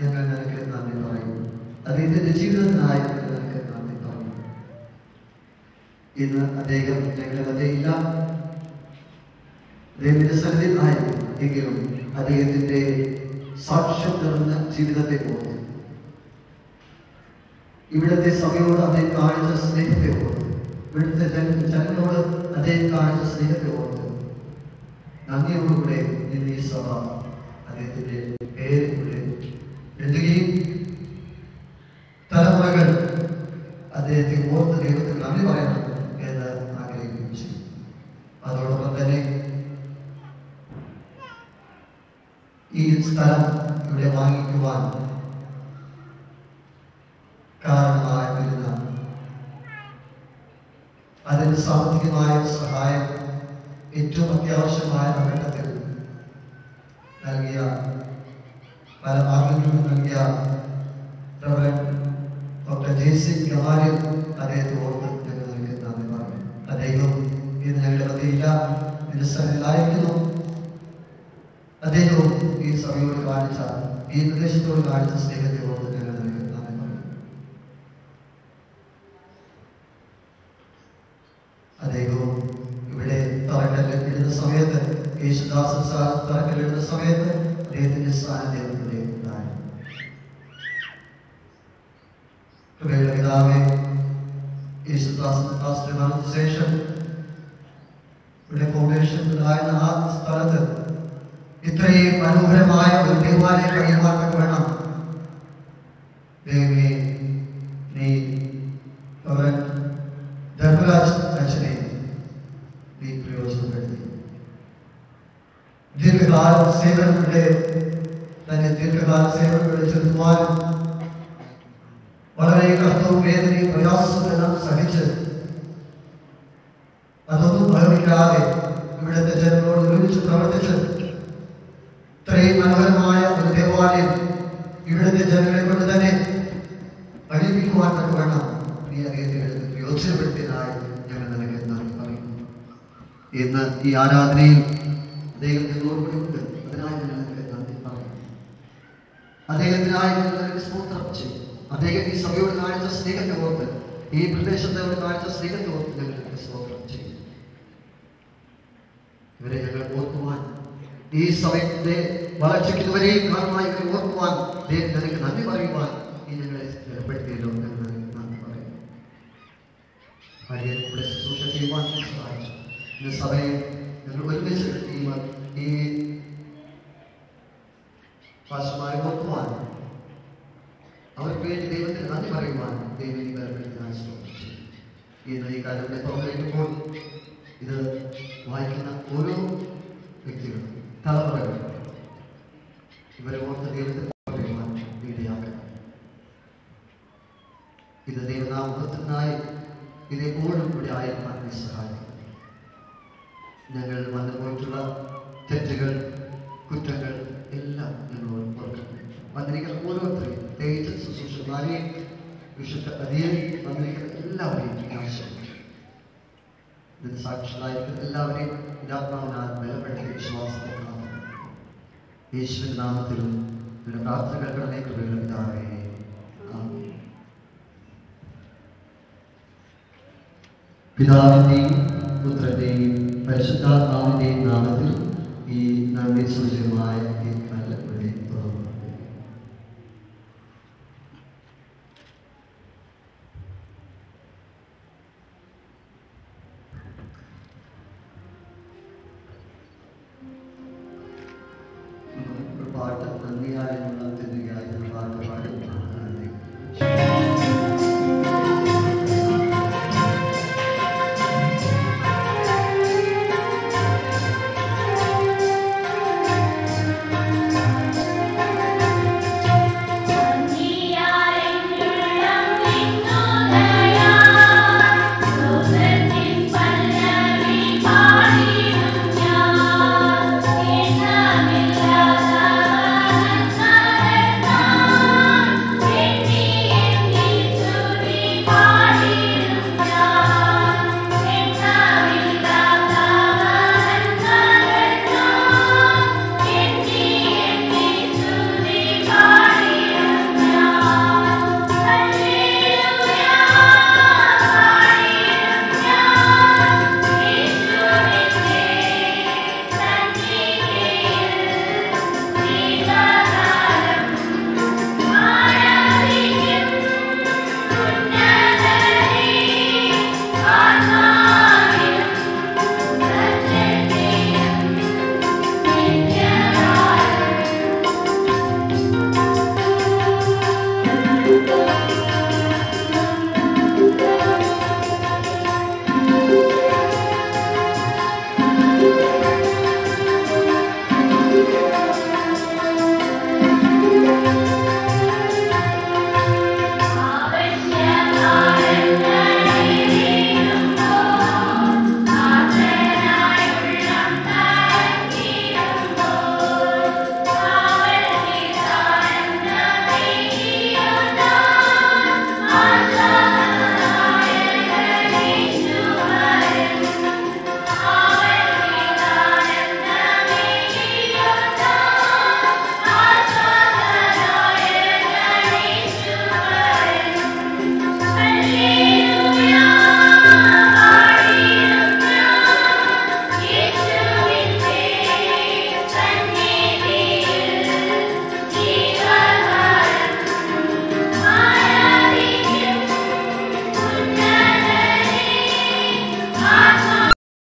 ഞങ്ങൾ നിനക്ക് നന്ദി പറയുന്നു. അദ്ദേഹത്തിന്റെ ജീവിതത്തിനായി ഞങ്ങൾ നിനക്ക് നന്ദി പറയുന്നു. ഇന്ന് അദ്ദേഹം ഞങ്ങളുടെ മധ്യയില്ല, അദ്ദേഹത്തിന്റെ സന്നിധിയിലായിരുന്നു. എങ്കിലും അദ്ദേഹത്തിന്റെ സാക്ഷ്യം നിറഞ്ഞ ജീവിതത്തെ ഓർത്ത്, ഇവിടുത്തെ സഭയോട് അദ്ദേഹം കാണിച്ച സ്നേഹത്തെ ഓർത്ത്, ഇവിടുത്തെ ജനങ്ങളോട് അദ്ദേഹം കാണിച്ച സ്നേഹത്തെ ഓർത്ത് നന്ദിയോടുകൂടെ ഇന്ന് ഈ സഭ അദ്ദേഹത്തിന്റെ പേര് കൂടെ എഴുതുകയും തലമുറകൾ അദ്ദേഹത്തെ ഓർത്ത് ദൈവത്തിന് നന്ദി പറയണം എന്ന് ആഗ്രഹിക്കുകയും ചെയ്യും. അതോടൊപ്പം തന്നെ ഈ സ്ഥലം ഇവിടെ വാങ്ങിക്കുവാൻ കാരണമായി വരുന്ന അതിന് സാമ്പത്തികമായ സഹായം ഏറ്റവും അത്യാവശ്യമായ ഘട്ടത്തിൽ നൽകിയ, പല മാർഗങ്ങളും നൽകിയ ഡോക്ടർ ജെയ്സിംഗ് ഗമാലിൽ അദ്ദേഹത്തെ ഓർത്ത് ഞങ്ങൾ നൽകി നന്ദി പറഞ്ഞു. അദ്ദേഹം ഇന്ന് ഞങ്ങളുടെ മധ്യയില്ല, നിരസനായിരിക്കുന്നു. അദ്ദേഹവും ഈ സഭയോട് കാണിച്ച, ഈ പ്രദേശത്തോട് കാണിച്ച സ്നേഹത്തെ ഓർത്ത് ഞങ്ങൾ നൽകി നന്ദി പറഞ്ഞു. അദ്ദേഹവും ഇവിടെ തറക്കല്ല് ഇടുന്ന സമയത്ത്, യേശുദാസൻ തറക്കല്ലിടുന്ന സമയത്ത് അദ്ദേഹത്തിന്റെ സാന്നിധ്യം ഇവിടെ ഉണ്ടായി. പിതാവേ, യേശുദാസൻ മരണത്തിന് ശേഷം ഇവിടെ ഫൗണ്ടേഷൻ ഉണ്ടായിരുന്ന ആ സ്ഥലത്ത് ഇത്രയും മനോഹരമായ ഒരു ദേവാലയ കഴിയുവാനൊക്കെ വേണം ദേവി നീ ധർമ്മരാജ് അച്ഛനെ നീ പ്രയോജനപ്പെടുത്തി. ദീർഘകാല സേവനങ്ങളുടെ തന്നെ ദീർഘകാല സേവനങ്ങളുടെ ചെലുത്തുവാനും വളരെ കഷ്ടവും വേദനയും പ്രയാസങ്ങളെല്ലാം സഹിച്ച് അതൊന്നും ഭയമില്ലാതെ ഇവിടുത്തെ ജനങ്ങളോട് ഒരുമിച്ച് പ്രവർത്തിച്ച് ഇത്രയും മനോഹരമായ ഒരു ദേവാലയം ഇവിടുത്തെ ജനങ്ങളെ കൊണ്ട് തന്നെ കഴിപ്പിക്കുവാൻ വേണം നീ അദ്ദേഹത്തെ പ്രയോജനപ്പെടുത്തിയതായി ഞങ്ങൾ നിനക്ക് നന്ദി പറയുന്നു. ഇന്ന് ഈ ആരാധനയിൽ അദ്ദേഹത്തിന് ഓർമ്മയുണ്ട്, അതിനായി ഞങ്ങൾ നിനക്ക് നന്ദി പറയുന്നു. അദ്ദേഹത്തിനായി ഞങ്ങൾ നിനക്ക് സ്തോത്രം ചെയ്യും. അദ്ദേഹം ഈ സഭയോട് കാണിച്ച സ്നേഹത്തെ ഓർത്ത്, ഈ പ്രദേശത്തോട് കാണിച്ച സ്നേഹത്തെ ഓർത്ത് ഞങ്ങൾ നിനക്ക് സ്തോത്രം ചെയ്യും. ഇവരെ ഞങ്ങൾ ഓർക്കുവാൻ, ഈ സഭയുടെ വളർച്ചയ്ക്ക് ഇതുവരെയും കാരണമായി ഇവരെ ഓർക്കുവാൻ ഞങ്ങൾക്ക് നന്ദി പറയുവാൻ ഈ ഞങ്ങളെ ഏർപ്പെടുത്തിയല്ലോ ഞങ്ങൾ നന്ദി പറയുന്നു. ഭാര്യയെ ഇവിടെ ശുശ്രൂഷ ചെയ്യുവാൻ സഹായിച്ചു. ഇന്ന് സഭയെ ഞങ്ങൾ ഒരുമിച്ച് ഈ പാസ്റ്റർമാരെ ഓർക്കുവാൻ, അവർക്ക് വേണ്ടി ദൈവത്തിന് നന്ദി പറയുവാൻ ദൈവം ഏർപ്പെടുത്താൻ ശ്രമിച്ചു. ഇന്ന് ഈ കാര്യങ്ങളെ തുറന്നിരിക്കുമ്പോൾ ഇത് വായിക്കുന്ന ഓരോ വ്യക്തികളും തലമുറകൾ ഇവരെ ഓർത്ത് ദൈവത്തിന് പറയുവാൻ ഇടയാക്കണം. ഇത് ദൈവനാമത്തിനായി ഇതെപ്പോഴും ഇവിടെ ആയിരിക്കാൻ സഹായിക്കും. ഞങ്ങൾ വന്നു പോയിട്ടുള്ള തെറ്റുകൾ, കുറ്റങ്ങൾ എല്ലാം ഞങ്ങളോട് ഓർക്കണം. വന്നിരിക്കുന്ന ഓരോരുത്തരെയും, പ്രത്യേകിച്ച് ശുശ്രൂഷകരെയും വിശുദ്ധ അധികാരി വന്നിരിക്കുന്ന എല്ലാവരെയും ആവശ്യമാണ്. ഇതിന് സാക്ഷികളായിരിക്കുന്ന എല്ലാവരെയും ഇതാത്മാവിനാൽ ബലപ്പെടുത്തി വിശ്വാസത്തെ യേശുവിന്റെ നാമത്തിൽ നിന്റെ പ്രാർത്ഥന കേൾക്കണമേ. കൃപയുള്ള പിതാവേ, ആമേൻ. പിതാവിന്റെയും പുത്രന്റെയും പരിശുദ്ധാത്മാവിന്റെയും നാമത്തിൽ ഈ നന്ദി സൂചകമായ ഈ നല്ല ഇവിടെ തുറന്നു. പാട്ട് നന്ദിയായിരുന്നു.